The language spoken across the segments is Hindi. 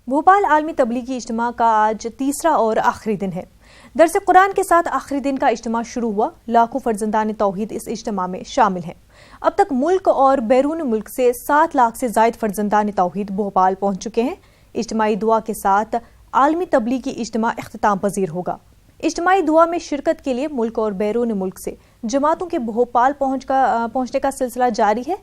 भोपाल आलमी तबलीगी इज्तिमा का आज तीसरा और आखिरी दिन है। दरस कुरान के साथ आखिरी दिन का इज्तिमा शुरू हुआ। लाखों फर्जंदान तौहीद इस इज्तिमा में शामिल हैं। अब तक मुल्क और बैरून मुल्क से 7 लाख से जायद फर्जंदान तौहीद भोपाल पहुंच चुके हैं। इज्तिमाई दुआ के साथ आलमी तबलीगी इज्तिमा इख्तिताम पजीर होगा। इज्तिमाई दुआ में शिरकत के लिए मुल्क और बैरून मुल्क से जमातों के भोपाल पहुंचने का सिलसिला जारी है।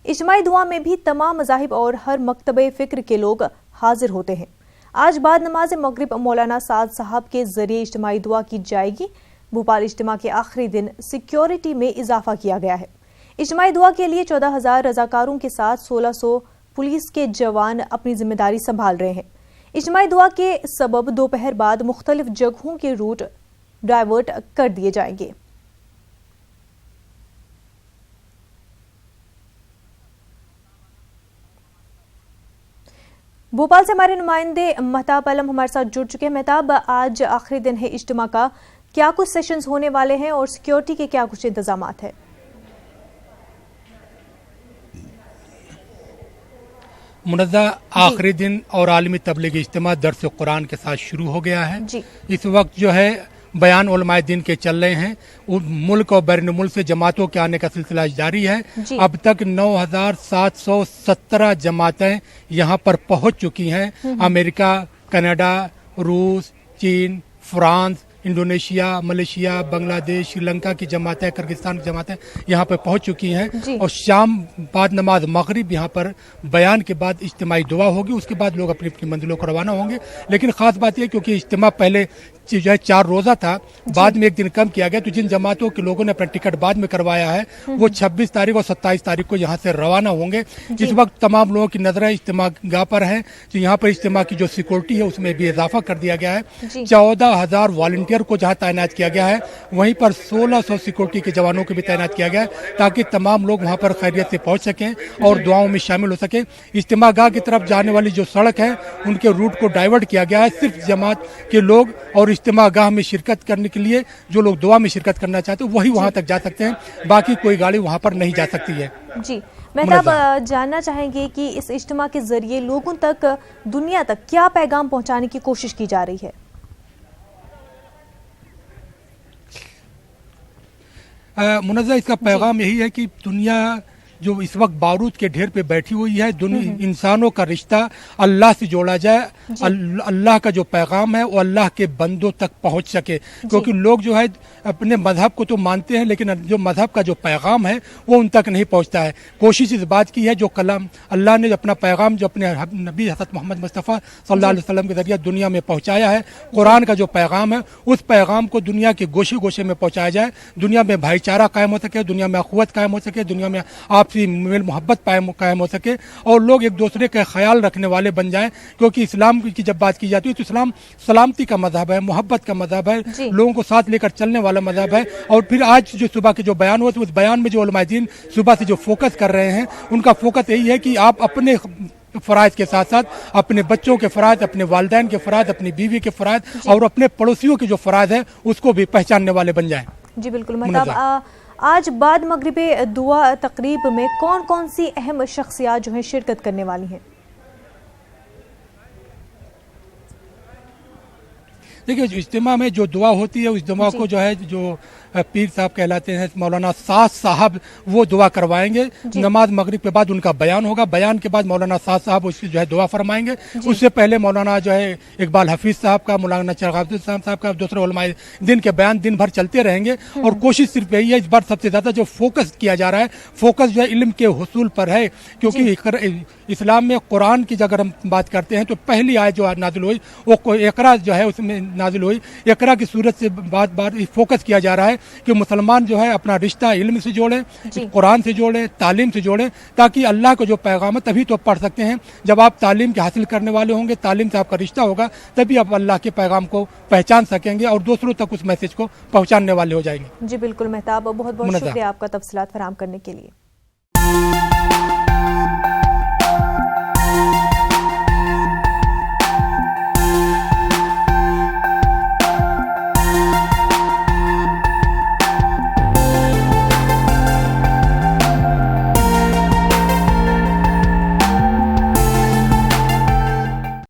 इज्तिमाई दुआ में भी तमाम मज़ाहिब और हर मकतबे फ़िक्र के लोग हाजिर होते हैं। आज बाद नमाज मगरिब मौलाना साद साहब के जरिए इज्तिमाई दुआ की जाएगी। भोपाल इज्तिमा के आखिरी दिन सिक्योरिटी में इजाफा किया गया है। इज्तिमाई दुआ के लिए 14,000 रजाकारों के साथ 1600 पुलिस के जवान अपनी जिम्मेदारी संभाल रहे हैं। इज्तिमाई दुआ के सबब दोपहर बाद मुख्तलिफ जगहों के रूट डाइवर्ट कर दिए जाएंगे। भोपाल से हमारे नुमाइंदे महताब आलम हमारे साथ जुड़ चुके हैं। महताब, आज आखिरी दिन है इज्तिमा का, क्या कुछ सेशंस होने वाले हैं और सिक्योरिटी के क्या कुछ इंतजामात है? मुनज़्ज़ा आखिरी दिन और आलमी तबलीगी इज्तिमा दरस कुरान के साथ शुरू हो गया है। इस वक्त जो है बयान उलमाए दिन के चल रहे हैं। मुल्क और बैरून मुल्क से जमातों के आने का सिलसिला जारी है। अब तक 9,717 जमातें यहाँ पर पहुँच चुकी हैं। अमेरिका, कनाडा, रूस, चीन, France, Indonesia, Malaysia, Bangladesh, Sri Lanka की जमातें, किर्गिस्तान की जमातें यहाँ पर पहुँच चुकी हैं। और शाम बाद नमाज मगरिब यहाँ पर बयान के बाद इज्तिमाई दुआ होगी। उसके बाद लोग अपनी अपनी मंजिलों को रवाना होंगे। लेकिन खास बात यह क्योंकि इज्तिमा पहले जो है 4 रोजा था, बाद में एक दिन कम किया गया, तो जिन जमातों के लोगों ने अपना टिकट बाद में करवाया है वो 26 तारीख और 27 तारीख को यहाँ से रवाना होंगे। इस वक्त तमाम लोगों की नजरें इज्तिमा गाह पर है। तो यहाँ पर इज्तिमा की जो सिक्योरिटी है उसमें भी इजाफा कर दिया गया है। 14,000 वॉलंटियर को जहाँ तैनात किया गया है, वहीं पर 1600 सिक्योरिटी के जवानों को भी तैनात किया गया है, ताकि तमाम लोग वहाँ पर खैरियत से पहुँच सकें और दुआओं में शामिल हो सके। इज्तिमा गाह की तरफ जाने वाली जो सड़क है उनके रूट को डाइवर्ट किया गया है। सिर्फ जमात के लोग और इज्तिमा गाह में शिरकत करने के लिए जो लोग दुआ में शिरकत करना चाहते हैं वही वहां तक जा सकते हैं, बाकी कोई गाड़ी वहां पर नहीं जा सकती है। जी, महताब, जानना चाहेंगे कि इस इज्तिमा के जरिए लोगों तक, दुनिया तक क्या पैगाम पहुंचाने की कोशिश की जा रही है? मुनज़्ज़ा, इसका पैगाम यही है कि दुनिया जो इस वक्त बारूद के ढेर पे बैठी हुई है, इंसानों का रिश्ता अल्लाह से जोड़ा जाए। अल्लाह का जो पैगाम है वो अल्लाह के बंदों तक पहुंच सके, क्योंकि लोग जो है अपने मजहब को तो मानते हैं लेकिन जो मजहब का जो पैगाम है वो उन तक नहीं पहुंचता है। कोशिश इस बात की है जो कलाम अल्लाह ने अपना पैगाम जो अपने नबी हज़रत मोहम्मद मुस्तफ़ा सल्लल्लाहु अलैहि वसल्लम के जरिए दुनिया में पहुंचाया है, कुरान का जो पैगाम है उस पैगाम को दुनिया के गोशे गोशे में पहुंचाया जाए। दुनिया में भाईचारा कायम हो सके, दुनिया में अखुवत कायम हो सके, दुनिया में मेल मोहब्बत कायम हो सके और लोग एक दूसरे का ख्याल रखने वाले बन जाएं। क्योंकि इस्लाम की जब बात की जाती है तो इस्लाम सलामती का मजहब है, मोहब्बत का मजहब है, लोगों को साथ लेकर चलने वाला मजहब है। और फिर आज जो सुबह के जो बयान हुआ, उस बयान में जो उलमाए दीन सुबह से जो फोकस कर रहे हैं, उनका फोकस यही है कि आप अपने फराइज के साथ साथ अपने बच्चों के फराइज, अपने वालिदैन के फराइज, अपनी बीवी के फराइज और अपने पड़ोसियों के जो फराइज है उसको भी पहचानने वाले बन जाएं। जी बिल्कुल महताब, आज बाद मगरिबे दुआ तकरीब में कौन कौन सी अहम शख्सियात जो हैं शिरकत करने वाली हैं? देखिए, इज्तिमा में जो दुआ होती है उस दुआ को जो है जो पीर साहब कहलाते हैं मौलाना साद साहब वो दुआ करवाएंगे। नमाज मगरिब के बाद उनका बयान होगा। बयान के बाद मौलाना साद साहब उसकी जो है दुआ फरमाएंगे। उससे पहले मौलाना जो है इकबाल हफीज साहब का, मौलाना चरगाव साहब का, दूसरे उलमाए दिन के बयान दिन भर चलते रहेंगे। और कोशिश सिर्फ यही है, इस बार सबसे ज्यादा जो फोकस किया जा रहा है, फोकस जो है इल्म के हुसूल पर है। क्योंकि इस्लाम में कुरान की अगर हम बात करते हैं तो पहली आयत जो नाजिल हुई वो इकरा जो है उसमें नाजिल हुई। इकरा की सूरत से बार फोकस किया जा रहा है कि मुसलमान जो है अपना रिश्ता इल्म से जोड़े, कुरान से जोड़े, तालीम से जोड़े, ताकि अल्लाह का जो पैगाम है तभी तो पढ़ सकते हैं। जब आप तालीम के हासिल करने वाले होंगे, तालीम से आपका रिश्ता होगा, तभी आप अल्लाह के पैगाम को पहचान सकेंगे और दूसरों तक उस मैसेज को पहुंचाने वाले हो जाएंगे। जी बिल्कुल महताब, बहुत बहुत शुक्रिया आपका तफसीलात फराहम करने के लिए।